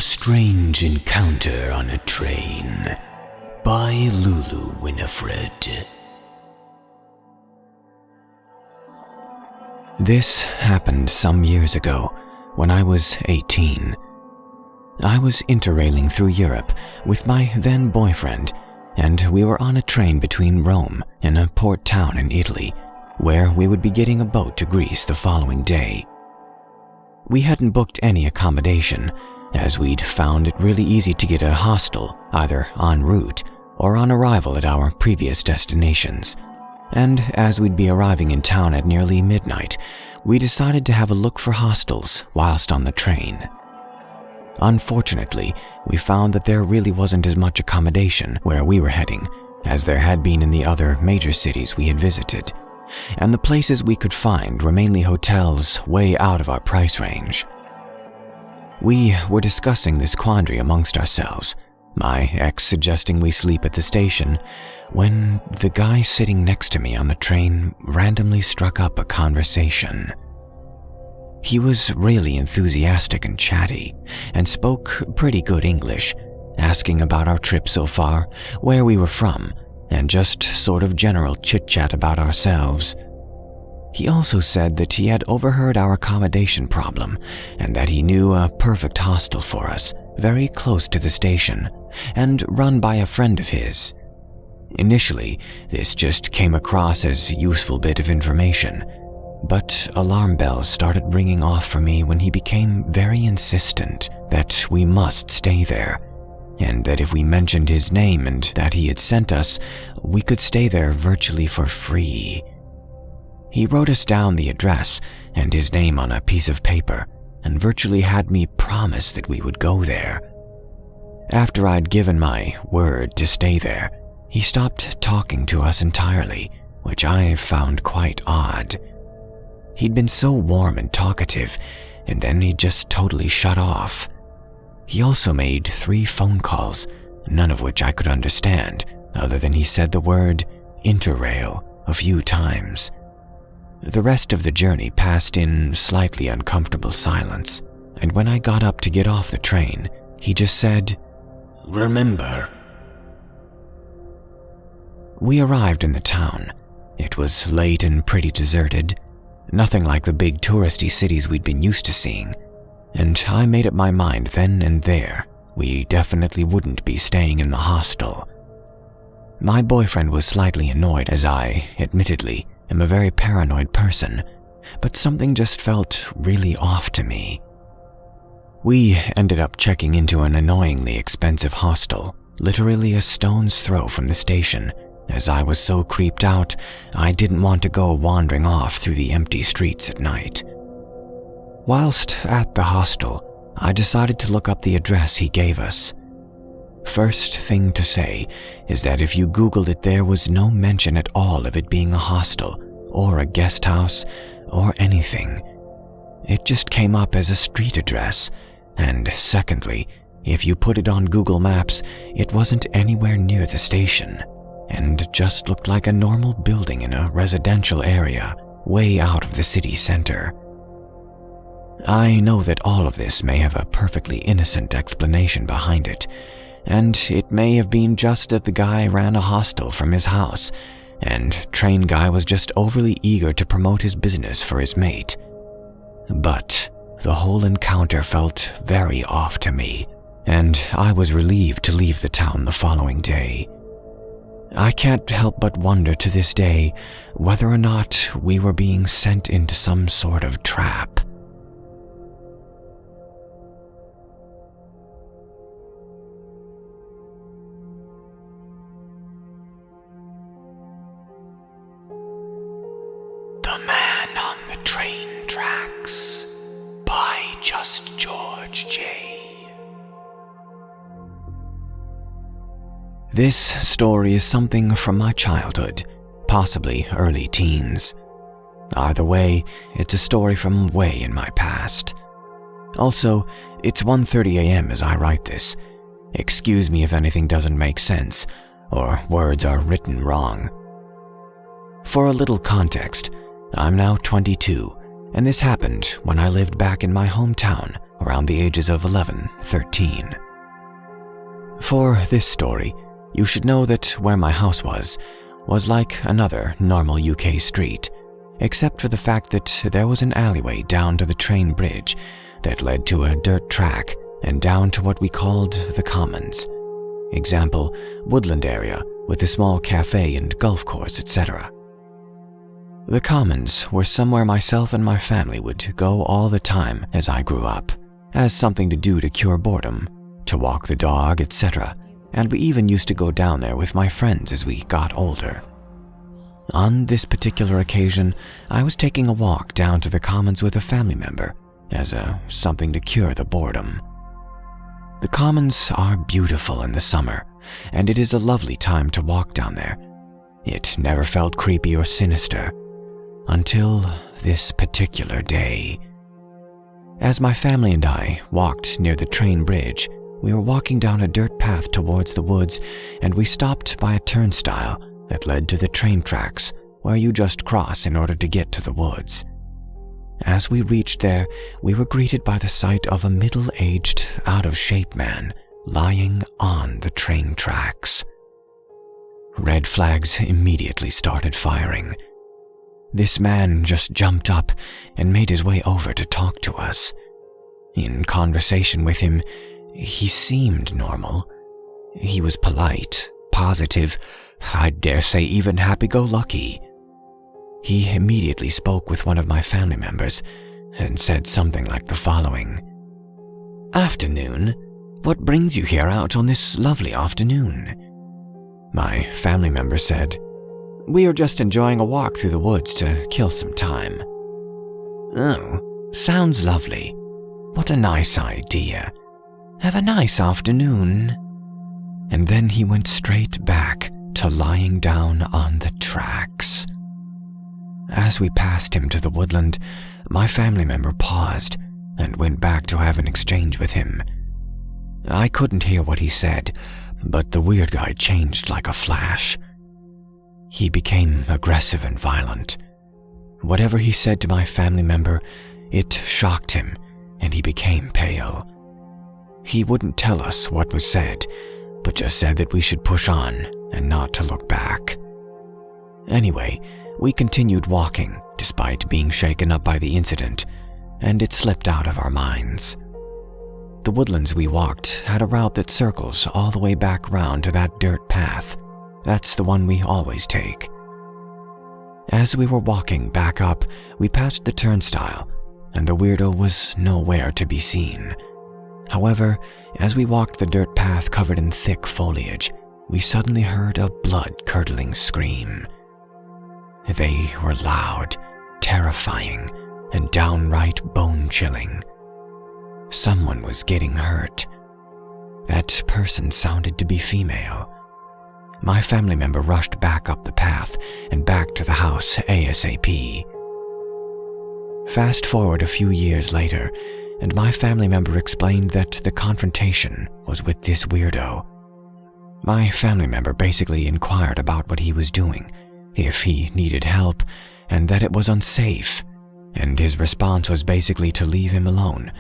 Strange Encounter on a Train by Lulu Winifred. This happened some years ago when I was 18. I was interrailing through Europe with my then boyfriend, and we were on a train between Rome and a port town in Italy, where we would be getting a boat to Greece the following day. We hadn't booked any accommodation, as we'd found it really easy to get a hostel either en route or on arrival at our previous destinations. And as we'd be arriving in town at nearly midnight, we decided to have a look for hostels whilst on the train. Unfortunately, we found that there really wasn't as much accommodation where we were heading as there had been in the other major cities we had visited, and the places we could find were mainly hotels way out of our price range. We were discussing this quandary amongst ourselves, my ex suggesting we sleep at the station, when the guy sitting next to me on the train randomly struck up a conversation. He was really enthusiastic and chatty, and spoke pretty good English, asking about our trip so far, where we were from, and just sort of general chit-chat about ourselves. He also said that he had overheard our accommodation problem and that he knew a perfect hostel for us, very close to the station, and run by a friend of his. Initially, this just came across as a useful bit of information, but alarm bells started ringing off for me when he became very insistent that we must stay there, and that if we mentioned his name and that he had sent us, we could stay there virtually for free. He wrote us down the address and his name on a piece of paper and virtually had me promise that we would go there. After I'd given my word to stay there, he stopped talking to us entirely, which I found quite odd. He'd been so warm and talkative, and then he just totally shut off. He also made 3 phone calls, none of which I could understand, other than he said the word interrail a few times. The rest of the journey passed in slightly uncomfortable silence, and when I got up to get off the train, he just said, "Remember." We arrived in the town. It was late and pretty deserted, nothing like the big touristy cities we'd been used to seeing, and I made up my mind then and there we definitely wouldn't be staying in the hostel. My boyfriend was slightly annoyed, as I, admittedly, am a very paranoid person, but something just felt really off to me. We ended up checking into an annoyingly expensive hostel, literally a stone's throw from the station, as I was so creeped out I didn't want to go wandering off through the empty streets at night. Whilst at the hostel, I decided to look up the address he gave us. First thing to say is that if you Googled it, there was no mention at all of it being a hostel or a guest house or anything. It just came up as a street address, and secondly, if you put it on Google Maps, it wasn't anywhere near the station, and just looked like a normal building in a residential area, way out of the city center. I know that all of this may have a perfectly innocent explanation behind it, and it may have been just that the guy ran a hostel from his house, and train guy was just overly eager to promote his business for his mate. But the whole encounter felt very off to me, and I was relieved to leave the town the following day. I can't help but wonder to this day whether or not we were being sent into some sort of trap. The Man on the Train Tracks by Just George J. This story is something from my childhood, possibly early teens. Either way, it's a story from way in my past. Also, it's 1:30 a.m. as I write this. Excuse me if anything doesn't make sense, or words are written wrong. For a little context, I'm now 22, and this happened when I lived back in my hometown around the ages of 11, 13. For this story, you should know that where my house was like another normal UK street, except for the fact that there was an alleyway down to the train bridge that led to a dirt track and down to what we called the Commons. Example, woodland area with a small cafe and golf course, etc. The Commons were somewhere myself and my family would go all the time as I grew up, as something to do to cure boredom, to walk the dog, etc., and we even used to go down there with my friends as we got older. On this particular occasion, I was taking a walk down to the Commons with a family member as something to cure the boredom. The Commons are beautiful in the summer, and it is a lovely time to walk down there. It never felt creepy or sinister, until this particular day. As my family and I walked near the train bridge, we were walking down a dirt path towards the woods, and we stopped by a turnstile that led to the train tracks where you just cross in order to get to the woods. As we reached there, we were greeted by the sight of a middle-aged, out-of-shape man lying on the train tracks. Red flags immediately started firing. This man just jumped up and made his way over to talk to us. In conversation with him, he seemed normal. He was polite, positive, I dare say even happy-go-lucky. He immediately spoke with one of my family members and said something like the following. "Afternoon? What brings you here out on this lovely afternoon?" My family member said, "We are just enjoying a walk through the woods to kill some time." "Oh, sounds lovely. What a nice idea. Have a nice afternoon." And then he went straight back to lying down on the tracks. As we passed him to the woodland, my family member paused and went back to have an exchange with him. I couldn't hear what he said, but the weird guy changed like a flash. He became aggressive and violent. Whatever he said to my family member, it shocked him, and he became pale. He wouldn't tell us what was said, but just said that we should push on and not to look back. Anyway, we continued walking despite being shaken up by the incident, and it slipped out of our minds. The woodlands we walked had a route that circles all the way back round to that dirt path. That's the one we always take. As we were walking back up, we passed the turnstile, and the weirdo was nowhere to be seen. However, as we walked the dirt path covered in thick foliage, we suddenly heard a blood-curdling scream. They were loud, terrifying, and downright bone-chilling. Someone was getting hurt. That person sounded to be female. My family member rushed back up the path and back to the house ASAP. Fast forward a few years later, and my family member explained that the confrontation was with this weirdo. My family member basically inquired about what he was doing, if he needed help, and that it was unsafe, and his response was basically to leave him alone,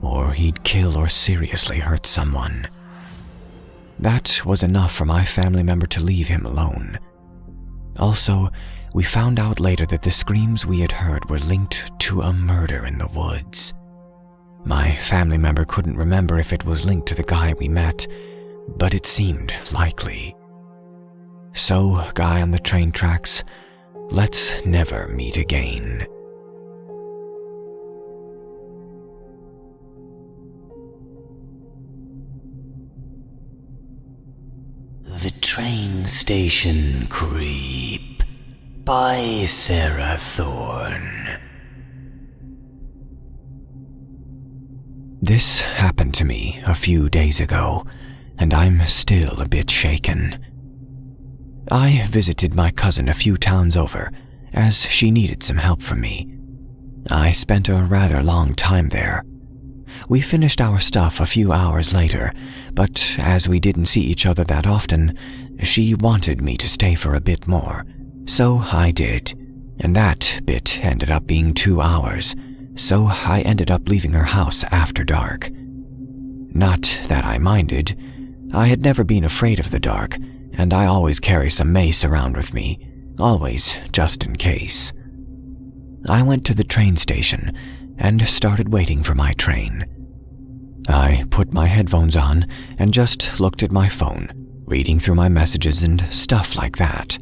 or he'd kill or seriously hurt someone. That was enough for my family member to leave him alone. Also, we found out later that the screams we had heard were linked to a murder in the woods. My family member couldn't remember if it was linked to the guy we met, but it seemed likely. So, guy on the train tracks, let's never meet again. The Train Station Creep by Sarah Thorne. This happened to me a few days ago, and I'm still a bit shaken. I visited my cousin a few towns over, as she needed some help from me. I spent a rather long time there. We finished our stuff a few hours later, but as we didn't see each other that often, she wanted me to stay for a bit more, so I did, and that bit ended up being 2 hours, so I ended up leaving her house after dark. Not that I minded. I had never been afraid of the dark, and I always carry some mace around with me, always just in case. I went to the train station and started waiting for my train. I put my headphones on and just looked at my phone, reading through my messages and stuff like that.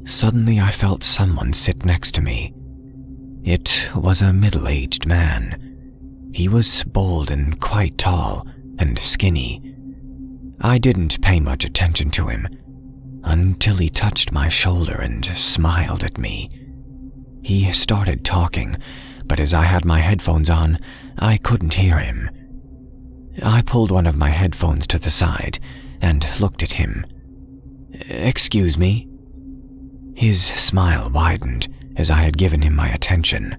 Suddenly I felt someone sit next to me. It was a middle-aged man. He was bold and quite tall and skinny. I didn't pay much attention to him until he touched my shoulder and smiled at me. He started talking, but as I had my headphones on, I couldn't hear him. I pulled one of my headphones to the side and looked at him. "Excuse me?" His smile widened as I had given him my attention.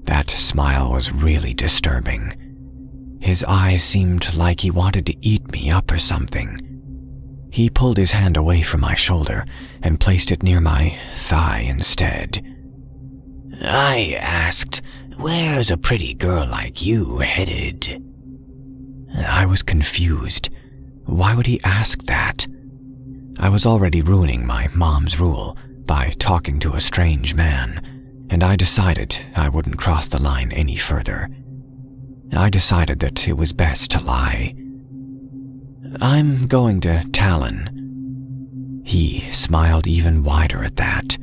That smile was really disturbing. His eyes seemed like he wanted to eat me up or something. He pulled his hand away from my shoulder and placed it near my thigh instead. "I asked, where's a pretty girl like you headed?" I was confused. Why would he ask that? I was already ruining my mom's rule by talking to a strange man, and I decided I wouldn't cross the line any further. I decided that it was best to lie. "I'm going to Talon." He smiled even wider at that.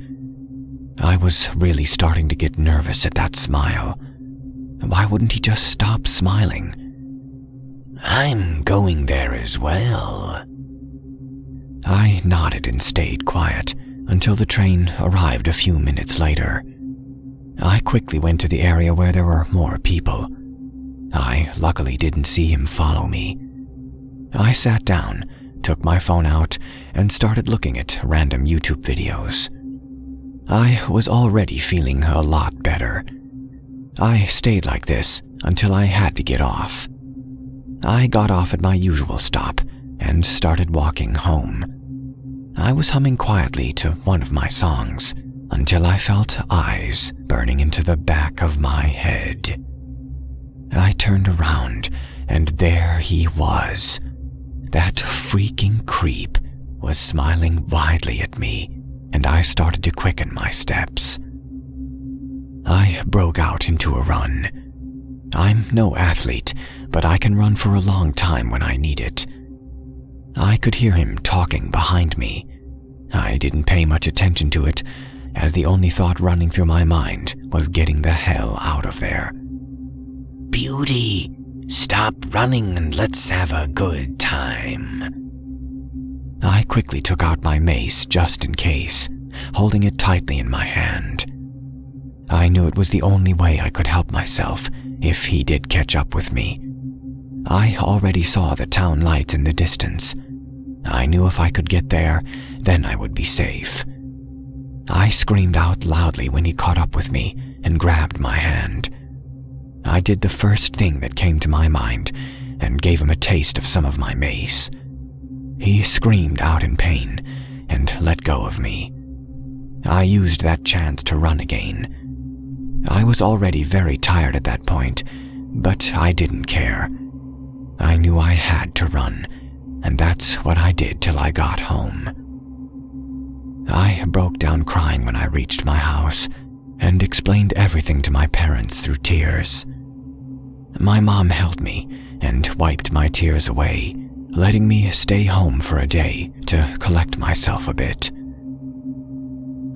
I was really starting to get nervous at that smile. Why wouldn't he just stop smiling? "I'm going there as well." I nodded and stayed quiet until the train arrived a few minutes later. I quickly went to the area where there were more people. I luckily didn't see him follow me. I sat down, took my phone out, and started looking at random YouTube videos. I was already feeling a lot better. I stayed like this until I had to get off. I got off at my usual stop and started walking home. I was humming quietly to one of my songs until I felt eyes burning into the back of my head. I turned around and there he was. That freaking creep was smiling widely at me, and I started to quicken my steps. I broke out into a run. I'm no athlete, but I can run for a long time when I need it. I could hear him talking behind me. I didn't pay much attention to it, as the only thought running through my mind was getting the hell out of there. "Beauty, stop running and let's have a good time." I quickly took out my mace just in case, holding it tightly in my hand. I knew it was the only way I could help myself if he did catch up with me. I already saw the town lights in the distance. I knew if I could get there, then I would be safe. I screamed out loudly when he caught up with me and grabbed my hand. I did the first thing that came to my mind and gave him a taste of some of my mace. He screamed out in pain and let go of me. I used that chance to run again. I was already very tired at that point, but I didn't care. I knew I had to run, and that's what I did till I got home. I broke down crying when I reached my house and explained everything to my parents through tears. My mom held me and wiped my tears away, letting me stay home for a day to collect myself a bit.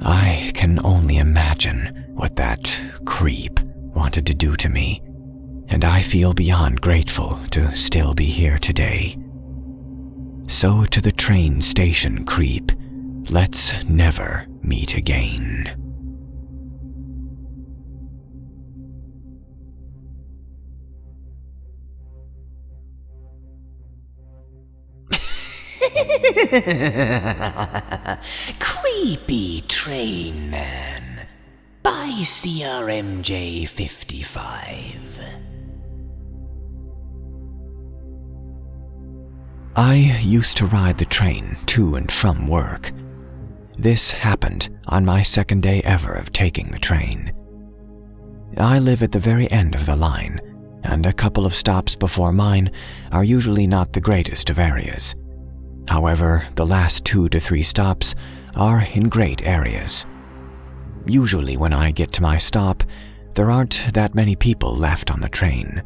I can only imagine what that creep wanted to do to me, and I feel beyond grateful to still be here today. So to the train station, creep. Let's never meet again. Creepy Train Man by CRMJ55. I used to ride the train to and from work. This happened on my second day ever of taking the train. I live at the very end of the line, and a couple of stops before mine are usually not the greatest of areas. However, the last 2 to 3 stops are in great areas. Usually when I get to my stop, there aren't that many people left on the train.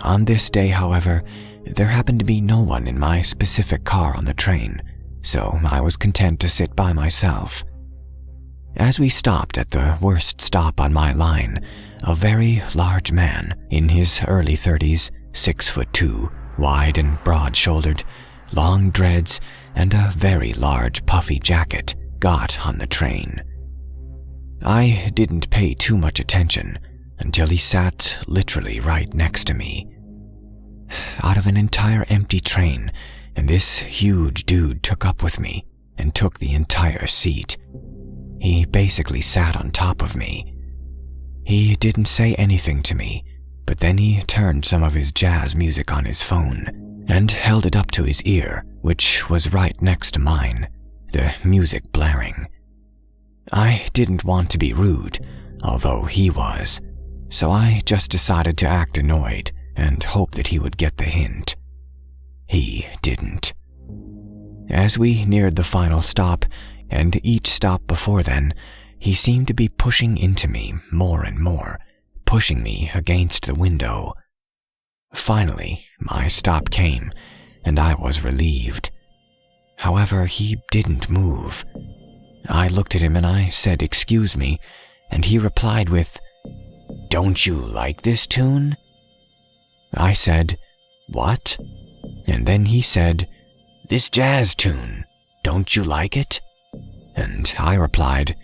On this day, however, there happened to be no one in my specific car on the train, so I was content to sit by myself. As we stopped at the worst stop on my line, a very large man, in his early 30s, 6'2", wide and broad-shouldered, long dreads, and a very large puffy jacket, got on the train. I didn't pay too much attention until he sat literally right next to me. Out of an entire empty train, and this huge dude took up with me and took the entire seat. He basically sat on top of me. He didn't say anything to me, but then he turned some of his jazz music on his phone and held it up to his ear, which was right next to mine, the music blaring. I didn't want to be rude, although he was, so I just decided to act annoyed and hope that he would get the hint. He didn't. As we neared the final stop, and each stop before then, he seemed to be pushing into me more and more, pushing me against the window. Finally, my stop came, and I was relieved. However, he didn't move. I looked at him and I said, "Excuse me," and he replied with, "Don't you like this tune?" I said, "What?" And then he said, "This jazz tune, don't you like it?" And I replied,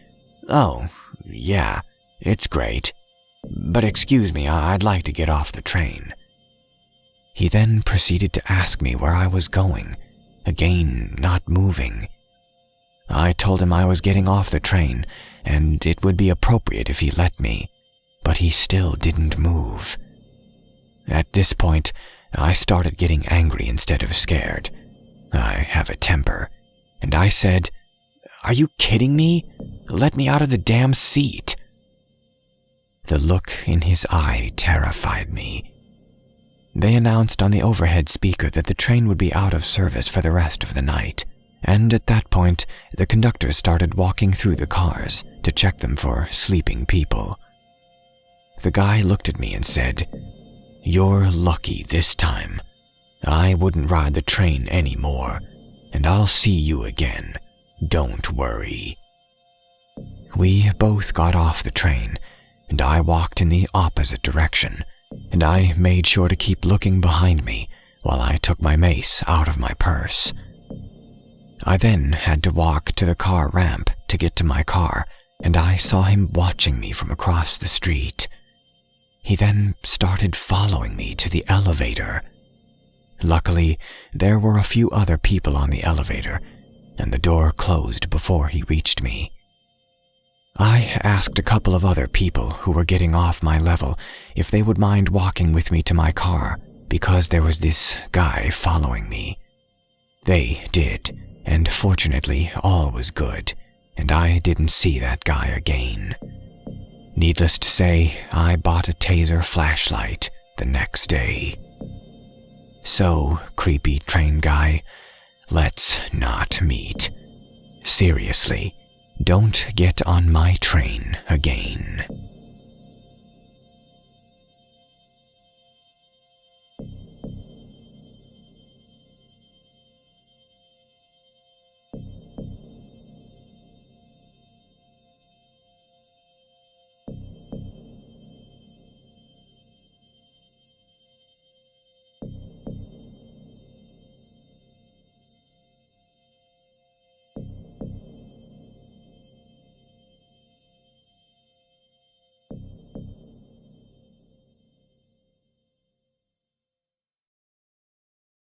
"Oh, yeah, it's great. But excuse me, I'd like to get off the train." He then proceeded to ask me where I was going, again not moving. I told him I was getting off the train, and it would be appropriate if he let me, but he still didn't move. At this point, I started getting angry instead of scared. I have a temper, and I said, "Are you kidding me? Let me out of the damn seat." The look in his eye terrified me. They announced on the overhead speaker that the train would be out of service for the rest of the night, and at that point, the conductor started walking through the cars to check them for sleeping people. The guy looked at me and said, "You're lucky this time. I wouldn't ride the train anymore, and I'll see you again. Don't worry." We both got off the train, and I walked in the opposite direction, and I made sure to keep looking behind me while I took my mace out of my purse. I then had to walk to the car ramp to get to my car, and I saw him watching me from across the street. He then started following me to the elevator. Luckily, there were a few other people on the elevator, and the door closed before he reached me. I asked a couple of other people who were getting off my level if they would mind walking with me to my car because there was this guy following me. They did, and fortunately all was good, and I didn't see that guy again. Needless to say, I bought a taser flashlight the next day. So, creepy train guy, let's not meet. Seriously, don't get on my train again.